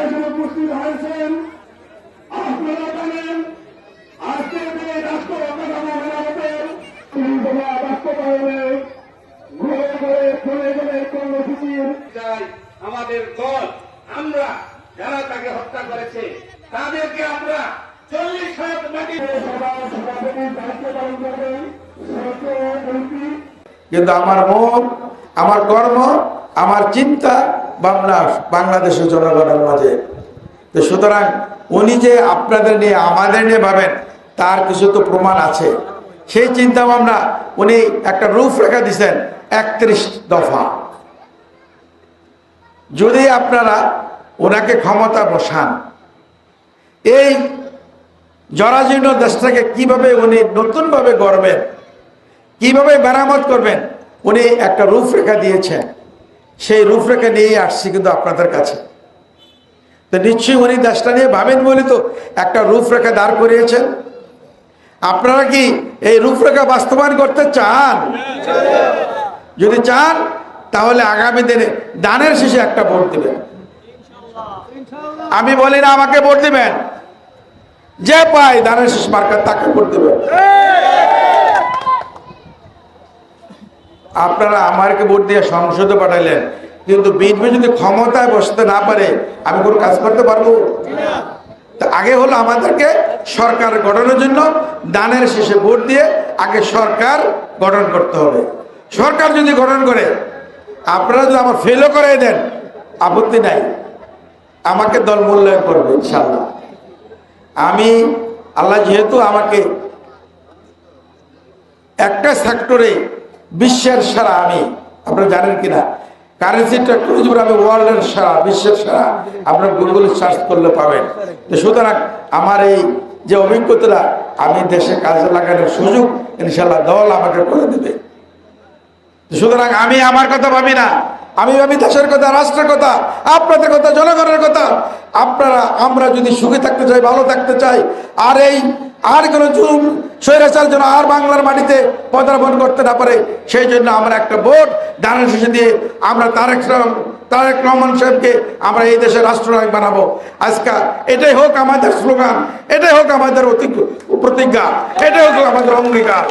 এসে উপস্থিত হয়েছেন। আপনারা জানেন আজকের দিনে রাষ্ট্র কাঠামো মেরামতের বাস্তবায়নে ঘুরে ঘুরে চলে গেলে কর্মসূচির আমাদের দল আমরা যারা তাকে হত্যা করেছে তাদেরকে আমরা 40 হাত মাটি সভাপতির দায়িত্ব পালন করবেন। কিন্তু আমার মন, আমার কর্ম, আমার চিন্তা ভাবনা বাংলাদেশের জনগণের মাঝে। তো সুতরাং উনি যে আপনাদের নিয়ে আমাদের নিয়ে ভাবেন তার কিছু তো প্রমাণ আছে। সেই চিন্তা ভাবনা উনি একটা রূপরেখা দিচ্ছেন 31 দফা। যদি আপনারা ওনাকে ক্ষমতা বসান, এই জরাজীর্ণ দেশটাকে কিভাবে উনি নতুনভাবে গড়বেন, কিভাবে মেরামত করবেন, উনি একটা রূপরেখা দিয়েছেন। সেই রূপরেখা নিয়ে আসছি কিন্তু আপনাদের কাছে। তো নিশ্চয়ই উনি দেশটা নিয়ে ভাবেন বলে তো একটা রূপরেখা দাঁড় করিয়েছেন। আপনারা কি এই রূপরেখা বাস্তবায়ন করতে চান? যদি চান তাহলে আগামী দিনে দানের শেষে একটা ভোট দিবেন। আমি বলি না আমাকে ভোট দিবেন, যে পায় দানের শেষ মার্কা তাকে ভোট দিবেন। আপনারা আমাকে ভোট দিয়ে সংসদে পাঠাইলেন, কিন্তু বিএনপি যদি ক্ষমতায় বসতে না পারে আমি কোনো কাজ করতে পারবো? তা আগে হলো আমাদেরকে সরকার গঠনের জন্য দানের শেষে ভোট দিয়ে আগে সরকার গঠন করতে হবে। সরকার যদি গঠন করে আপনারা যদি আমার ফেলও করে দেন আপত্তি নাই, আমাকে দল মূল্যায়ন করবে ইনশাআল্লাহ। আমি আল্লাহ যেহেতু আমাকে একটা সেক্টরে বিশ্বের সেরা, আমি আপনারা জানেন কিনা কারেন্সি টেকনোলজি আমি ওয়ার্ল্ডের সেরা, বিশ্বের সেরা, আপনারা গুগলে সার্চ করলে পাবেন। তো সুতরাং আমার এই যে অভিজ্ঞতা আমি দেশে কাজে লাগানোর সুযোগ ইনশাআল্লাহ দল আমাকে করে দেবে। সুতরাং আমি আমার কথা ভাবি না, আমি ভাবি দেশের কথা, রাষ্ট্রের কথা, আপনাদের কথা, জনগণের কথা। আপনারা আমরা যদি সুখে থাকতে চাই, ভালো থাকতে চাই, আর কোনো জুলুম স্বৈরাচার যেন আর বাংলার মাটিতে পদার্পণ করতে না পারে, সেই জন্য আমরা একটা ভোট দানের শেষে দিয়ে আমরা তারেক রহমান সাহেবকে আমরা এই দেশের রাষ্ট্রনায়ক বানাবো। আজকে এটাই হোক আমাদের স্লোগান, এটাই হোক আমাদের প্রতিজ্ঞা, এটাই হোক আমাদের অঙ্গীকার।